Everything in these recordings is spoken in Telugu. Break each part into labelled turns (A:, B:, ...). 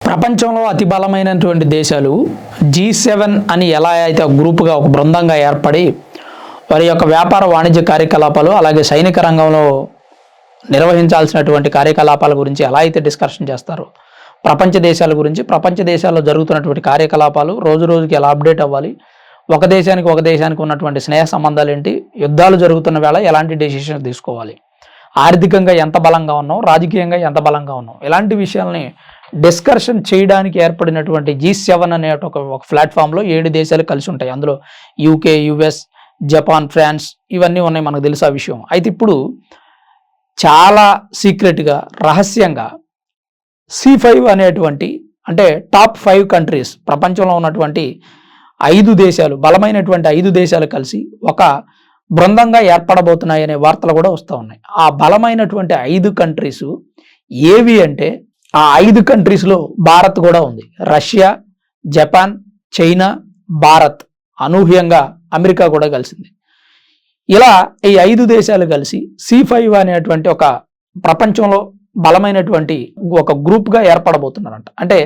A: ప్రపంచంలో అతి బలమైనటువంటి దేశాలు G7 అని ఎలా అయితే ఒక గ్రూపుగా ఒక బృందంగా ఏర్పడి వారి యొక్క వ్యాపార వాణిజ్య కార్యకలాపాలు అలాగే సైనిక రంగంలో నిర్వహించాల్సినటువంటి కార్యకలాపాల గురించి ఎలా అయితే డిస్కషన్ చేస్తారో ప్రపంచ దేశాల గురించి ప్రపంచ దేశాల్లో జరుగుతున్నటువంటి కార్యకలాపాలు రోజు రోజుకి ఎలా అప్డేట్ అవ్వాలి, ఒక దేశానికి ఉన్నటువంటి స్నేహ సంబంధాలు ఏంటి, యుద్ధాలు జరుగుతున్న వేళ ఎలాంటి డెసిషన్స్ తీసుకోవాలి, ఆర్థికంగా ఎంత బలంగా ఉన్నాం, రాజకీయంగా ఎంత బలంగా ఉన్నాం, ఇలాంటి విషయాల్ని డిస్కషన్ చేయడానికి ఏర్పడినటువంటి G7 అనే ఒక ప్లాట్ఫామ్లో 7 దేశాలు కలిసి ఉంటాయి. అందులో UK, US, జపాన్, ఫ్రాన్స్ ఇవన్నీ ఉన్నాయి, మనకు తెలుసు ఆ విషయం. అయితే ఇప్పుడు చాలా సీక్రెట్గా రహస్యంగా C5 అనేటువంటి అంటే టాప్ 5 కంట్రీస్ ప్రపంచంలో ఉన్నటువంటి 5 దేశాలు, బలమైనటువంటి 5 దేశాలు కలిసి ఒక బృందంగా ఏర్పడబోతున్నాయి అనే వార్తలు కూడా వస్తూ ఉన్నాయి. ఆ బలమైనటువంటి 5 కంట్రీస్ ఏవి అంటే ఆ 5 కంట్రీస్లో భారత్ కూడా ఉంది. రష్యా, జపాన్, చైనా, భారత్, అనూహ్యంగా అమెరికా కూడా కలిసింది. ఇలా ఈ 5 దేశాలు కలిసి C5 అనేటువంటి ఒక ప్రపంచంలో బలమైనటువంటి ఒక గ్రూప్గా ఏర్పడబోతున్నారంట. అంటే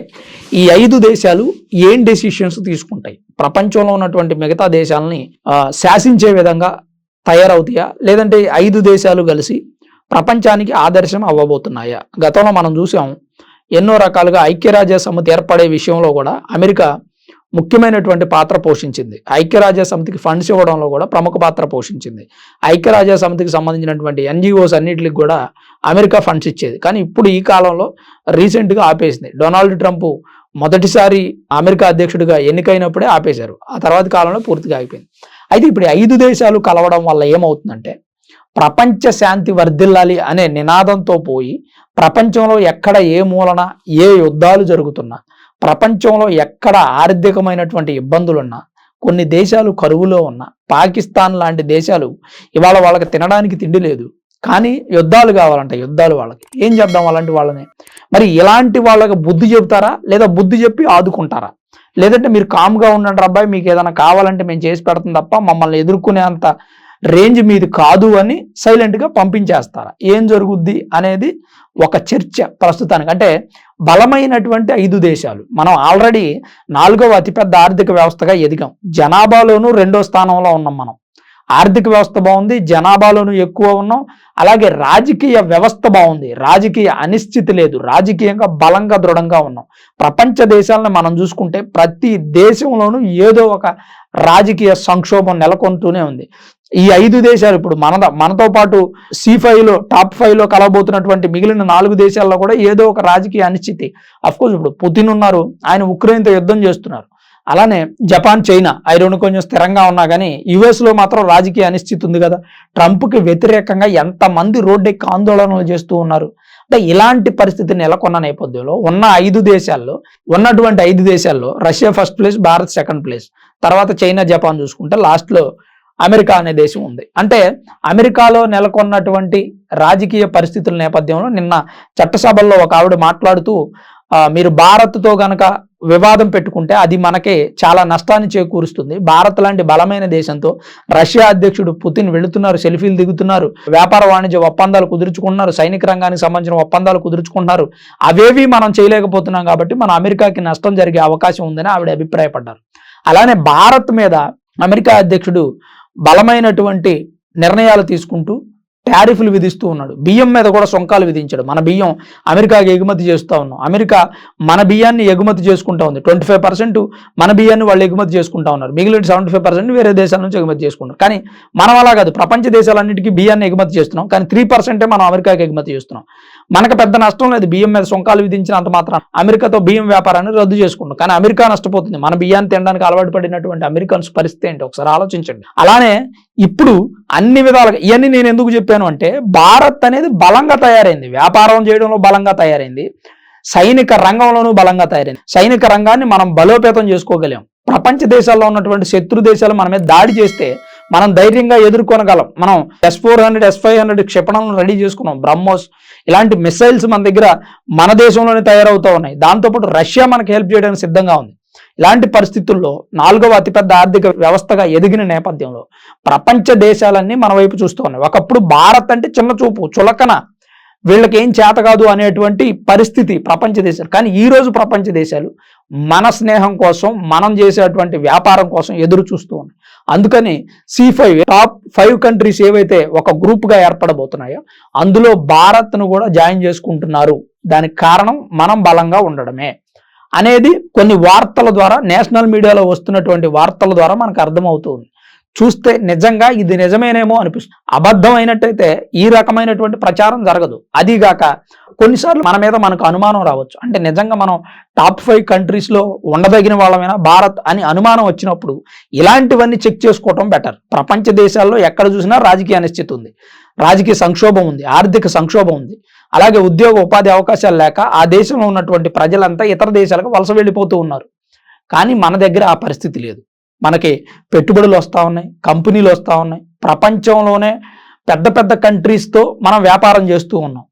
A: ఈ 5 దేశాలు ఏం డెసిషన్స్ తీసుకుంటాయి, ప్రపంచంలో ఉన్నటువంటి మిగతా దేశాలని శాసించే విధంగా తయారవుతాయా, లేదంటే 5 దేశాలు కలిసి ప్రపంచానికి ఆదర్శం అవ్వబోతున్నాయా? గతంలో మనం చూసాం ఎన్నో రకాలుగా ఐక్యరాజ్య సమితి ఏర్పడే విషయంలో కూడా అమెరికా ముఖ్యమైనటువంటి పాత్ర పోషించింది. ఐక్యరాజ్య సమితికి ఫండ్స్ ఇవ్వడంలో కూడా ప్రముఖ పాత్ర పోషించింది. ఐక్యరాజ్య సమితికి సంబంధించినటువంటి NGOs అన్నిటికి కూడా అమెరికా ఫండ్స్ ఇచ్చేది. కానీ ఇప్పుడు ఈ కాలంలో రీసెంట్గా ఆపేసింది. డొనాల్డ్ ట్రంప్ మొదటిసారి అమెరికా అధ్యక్షుడిగా ఎన్నికైనప్పుడే ఆపేశారు. ఆ తర్వాత కాలంలో పూర్తిగా అయిపోయింది. అయితే ఇప్పుడు 5 దేశాలు కలవడం వల్ల ఏమవుతుందంటే ప్రపంచ శాంతి వర్ధిల్లాలి అనే నినాదంతో పోయి ప్రపంచంలో ఎక్కడ ఏ మూలన ఏ యుద్ధాలు జరుగుతున్నా, ప్రపంచంలో ఎక్కడ ఆర్థికమైనటువంటి ఇబ్బందులున్నా, కొన్ని దేశాలు కరువులో ఉన్నా, పాకిస్తాన్ లాంటి దేశాలు ఇవాళ వాళ్ళకి తినడానికి తిండి లేదు, కానీ యుద్ధాలు కావాలంట. యుద్ధాలు వాళ్ళకి ఏం చేద్దాం అలాంటి వాళ్ళని? మరి ఇలాంటి వాళ్ళకి బుద్ధి చెబుతారా, లేదా బుద్ధి చెప్పి ఆదుకుంటారా, లేదంటే మీరు కామ్గా ఉండండి అబ్బాయి, మీకు ఏదైనా కావాలంటే మేము చేసి పెడతాం తప్ప మమ్మల్ని ఎదుర్కొనే అంత రేంజ్ మీది కాదు అని సైలెంట్గా పంపించేస్తారా? ఏం జరుగుద్ది అనేది ఒక చర్చ ప్రస్తుతానికి. అంటే బలమైనటువంటి 5 దేశాలు, మనం ఆల్రెడీ 4వ అతిపెద్ద ఆర్థిక వ్యవస్థగా ఎదిగాం, జనాభాలోనూ 2వ స్థానంలో ఉన్నాం. మనం ఆర్థిక వ్యవస్థ బాగుంది, జనాభాలోనూ ఎక్కువ ఉన్నాం, అలాగే రాజకీయ వ్యవస్థ బాగుంది, రాజకీయ అనిశ్చితి లేదు, రాజకీయంగా బలంగా దృఢంగా ఉన్నాం. ప్రపంచ దేశాలను మనం చూసుకుంటే ప్రతి దేశంలోనూ ఏదో ఒక రాజకీయ సంక్షోభం నెలకొంటూనే ఉంది. ఈ 5 దేశాలు ఇప్పుడు మనతో పాటు C5లో టాప్ 5లో కలవబోతున్నటువంటి మిగిలిన 4 దేశాల్లో కూడా ఏదో ఒక రాజకీయ అనిశ్చితి. అఫ్కోర్స్ ఇప్పుడు పుతిన్ ఉన్నారు, ఆయన ఉక్రెయిన్తో యుద్ధం చేస్తున్నారు. అలానే జపాన్, చైనా అవి 2 కొంచెం స్థిరంగా ఉన్నా కానీ US లో మాత్రం రాజకీయ అనిశ్చితి ఉంది కదా. ట్రంప్కి వ్యతిరేకంగా ఎంతమంది రోడ్డెక్కి ఆందోళనలు చేస్తూ ఉన్నారు. అంటే ఇలాంటి పరిస్థితి నెలకొన్న నేపథ్యంలో ఉన్నటువంటి 5 దేశాల్లో Russia first place, Bharat second place, తర్వాత చైనా, జపాన్ చూసుకుంటే లాస్ట్లో అమెరికా అనే దేశం ఉంది. అంటే అమెరికాలో నెలకొన్నటువంటి రాజకీయ పరిస్థితుల నేపథ్యంలో నిన్న చట్టసభల్లో ఒక ఆవిడ మాట్లాడుతూ మీరు భారత్తో గనక వివాదం పెట్టుకుంటే అది మనకే చాలా నష్టాన్ని చేకూరుస్తుంది. భారత్ లాంటి బలమైన దేశంతో రష్యా అధ్యక్షుడు పుతిన్ వెళుతున్నారు, సెల్ఫీలు దిగుతున్నారు, వ్యాపార వాణిజ్య ఒప్పందాలు కుదుర్చుకుంటున్నారు, సైనిక రంగానికి సంబంధించిన ఒప్పందాలు కుదుర్చుకుంటున్నారు, అవేవి మనం చేయలేకపోతున్నాం కాబట్టి మన అమెరికాకి నష్టం జరిగే అవకాశం ఉందని ఆవిడ అభిప్రాయపడ్డారు. అలానే భారత్ మీద అమెరికా అధ్యక్షుడు బలమైనటువంటి నిర్ణయాలు తీసుకుంటూ టారిఫ్లు విధిస్తూ ఉన్నాడు. బియ్యం మీద కూడా సుంకాలు విధించాడు. మన బియ్యం అమెరికాకి ఎగుమతి చేస్తూ ఉన్నాం, అమెరికా మన బియ్యాన్ని ఎగుమతి చేసుకుంటా ఉంది. 25% మన బియ్యాన్ని వాళ్ళు ఎగుమతి చేసుకుంటా ఉన్నారు, మిగిలిన 75% వేరే దేశాల నుంచి ఎగుమతి చేసుకుంటారు. కానీ మనం అలా కాదు, ప్రపంచ దేశాలన్నిటికీ బియ్యాన్ని ఎగుమతి చేస్తున్నాం, కానీ 3% మనం అమెరికాకి ఎగుమతి చేస్తున్నాం. మనకు పెద్ద నష్టం లేదు, బియ్యం మీద సుంకాలు విధించినంత మాత్రం అమెరికాతో బియ్యం వ్యాపారాన్ని రద్దు చేసుకుంటాం, కానీ అమెరికా నష్టపోతుంది. మన బియ్యాన్ని తినడానికి అలవాటు పడినటువంటి అమెరికన్స్ పరిస్థితి ఏంటి ఒకసారి ఆలోచించండి. అలానే ఇప్పుడు అన్ని విధాలుగా ఇవన్నీ నేను ఎందుకు చెప్పాను అంటే భారత్ అనేది బలంగా తయారైంది, వ్యాపారం చేయడంలో బలంగా తయారైంది, సైనిక రంగంలోనూ బలంగా తయారైంది. సైనిక రంగాన్ని మనం బలోపేతం చేసుకోగలిగాం. ప్రపంచ దేశాల్లో ఉన్నటువంటి శత్రు దేశాలు మన మీద దాడి చేస్తే మనం ధైర్యంగా ఎదుర్కొనగలం. మనం S-400, S-500 క్షిపణులను రెడీ చేసుకున్నాం, బ్రహ్మోస్ ఇలాంటి మిసైల్స్ మన దగ్గర మన దేశంలోనే తయారవుతూ ఉన్నాయి. దాంతోపాటు రష్యా మనకి హెల్ప్ చేయడానికి సిద్ధంగా ఉంది. ఇలాంటి పరిస్థితుల్లో 4వ అతిపెద్ద ఆర్థిక వ్యవస్థగా ఎదిగిన నేపథ్యంలో ప్రపంచ దేశాలన్నీ మన వైపు చూస్తూ ఉన్నాయి. ఒకప్పుడు భారత్ అంటే చిన్న చూపు, చులకన, వీళ్ళకి ఏం చేత కాదు అనేటువంటి పరిస్థితి ప్రపంచ దేశాలు. కానీ ఈ రోజు ప్రపంచ దేశాలు మన స్నేహం కోసం, మనం చేసేటువంటి వ్యాపారం కోసం ఎదురు చూస్తూ ఉన్నాయి. అందుకని C5 టాప్ 5 కంట్రీస్ ఏవైతే ఒక గ్రూప్గా ఏర్పడబోతున్నాయో అందులో భారత్ను కూడా జాయిన్ చేసుకుంటున్నారు. దానికి కారణం మనం బలంగా ఉండడమే అనేది కొన్ని వార్తల ద్వారా, నేషనల్ మీడియాలో వస్తున్నటువంటి వార్తల ద్వారా మనకు అర్థమవుతుంది. చూస్తే నిజంగా ఇది నిజమేనేమో అనిపిస్తుంది. అబద్ధం అయినట్టయితే ఈ రకమైనటువంటి ప్రచారం జరగదు. అదిగాక కొన్నిసార్లు మన మీద మనకు అనుమానం రావచ్చు. అంటే నిజంగా మనం టాప్ 5 కంట్రీస్లో ఉండదగిన వాళ్ళమైనా భారత్ అని అనుమానం వచ్చినప్పుడు ఇలాంటివన్నీ చెక్ చేసుకోవటం బెటర్. ప్రపంచ దేశాల్లో ఎక్కడ చూసినా రాజకీయ అనిశ్చితి ఉంది, రాజకీయ సంక్షోభం ఉంది, ఆర్థిక సంక్షోభం ఉంది. అలాగే ఉద్యోగ ఉపాధి అవకాశాలు లేక ఆ దేశంలో ఉన్నటువంటి ప్రజలంతా ఇతర దేశాలకు వలస వెళ్ళిపోతూ ఉన్నారు. కానీ మన దగ్గర ఆ పరిస్థితి లేదు. మనకి పెట్టుబడులు వస్తూ ఉన్నాయి, కంపెనీలు వస్తూ ఉన్నాయి. ప్రపంచంలోనే పెద్ద పెద్ద కంట్రీస్తో మనం వ్యాపారం చేస్తూ ఉన్నాం,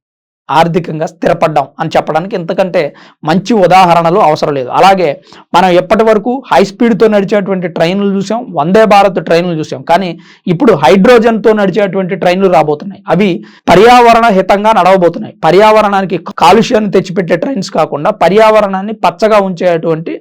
A: ఆర్థికంగా స్థిరపడ్డాం అని చెప్పడానికి ఇంతకంటే మంచి ఉదాహరణలు అవసరం లేదు. అలాగే మనం ఎప్పటి వరకు హై స్పీడ్తో నడిచేటువంటి ట్రైన్లు చూసాం, వందే భారత్ ట్రైన్లు చూసాం. కానీ ఇప్పుడు హైడ్రోజన్తో నడిచేటువంటి ట్రైన్లు రాబోతున్నాయి. అవి పర్యావరణ హితంగా నడవబోతున్నాయి. పర్యావరణానికి కాలుష్యాన్ని తెచ్చిపెట్టే ట్రైన్స్ కాకుండా పర్యావరణాన్ని పచ్చగా ఉంచేటువంటి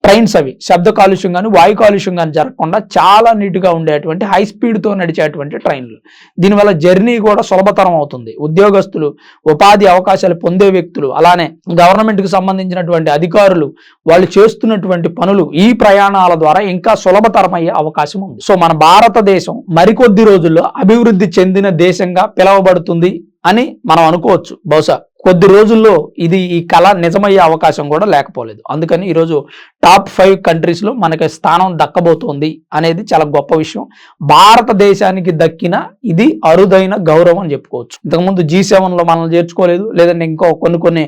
A: ట్రైన్స్. అవి శబ్ద కాలుష్యం కానీ వాయు కాలుష్యం కానీ జరగకుండా చాలా నీట్గా ఉండేటువంటి హై స్పీడ్తో నడిచేటువంటి ట్రైన్లు. దీనివల్ల జర్నీ కూడా సులభతరం అవుతుంది. ఉద్యోగస్తులు, ఉపాధి అవకాశాలు పొందే వ్యక్తులు, అలానే గవర్నమెంట్కి సంబంధించినటువంటి అధికారులు వాళ్ళు చేస్తున్నటువంటి పనులు ఈ ప్రయాణాల ద్వారా ఇంకా సులభతరం అయ్యే అవకాశం ఉంది. సో మన భారతదేశం మరికొద్ది రోజుల్లో అభివృద్ధి చెందిన దేశంగా పిలువబడుతుంది అని మనం అనుకోవచ్చు. బహుశా కొద్ది రోజుల్లో ఈ కళ నిజమయ్యే అవకాశం కూడా లేకపోలేదు. అందుకని ఈరోజు టాప్ 5 కంట్రీస్లో మనకి స్థానం దక్కబోతోంది అనేది చాలా గొప్ప విషయం. భారతదేశానికి దక్కిన ఇది అరుదైన గౌరవం అని చెప్పుకోవచ్చు. ఇంతకుముందు G7లో మనల్ని చేర్చుకోలేదు, లేదంటే ఇంకో కొన్ని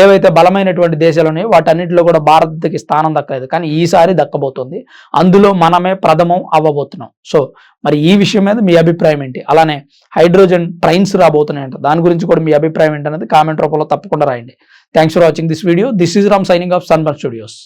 A: ఏవైతే బలమైనటువంటి దేశాలు ఉన్నాయో వాటన్నిటిలో కూడా భారత్కి స్థానం దక్కలేదు. కానీ ఈసారి దక్కబోతోంది. అందులో మనమే ప్రథమం అవ్వబోతున్నాం. సో మరి ఈ విషయం మీద మీ అభిప్రాయం ఏంటి? అలానే హైడ్రోజన్ ట్రైన్స్ రాబోతున్నాయంట, దాని గురించి కూడా మీ అభిప్రాయం ఏంటనేది కామెంట్ రూపంలో తప్పకుండా రాయండి. Thanks for watching this video. This is Ram signing off sunburn studios.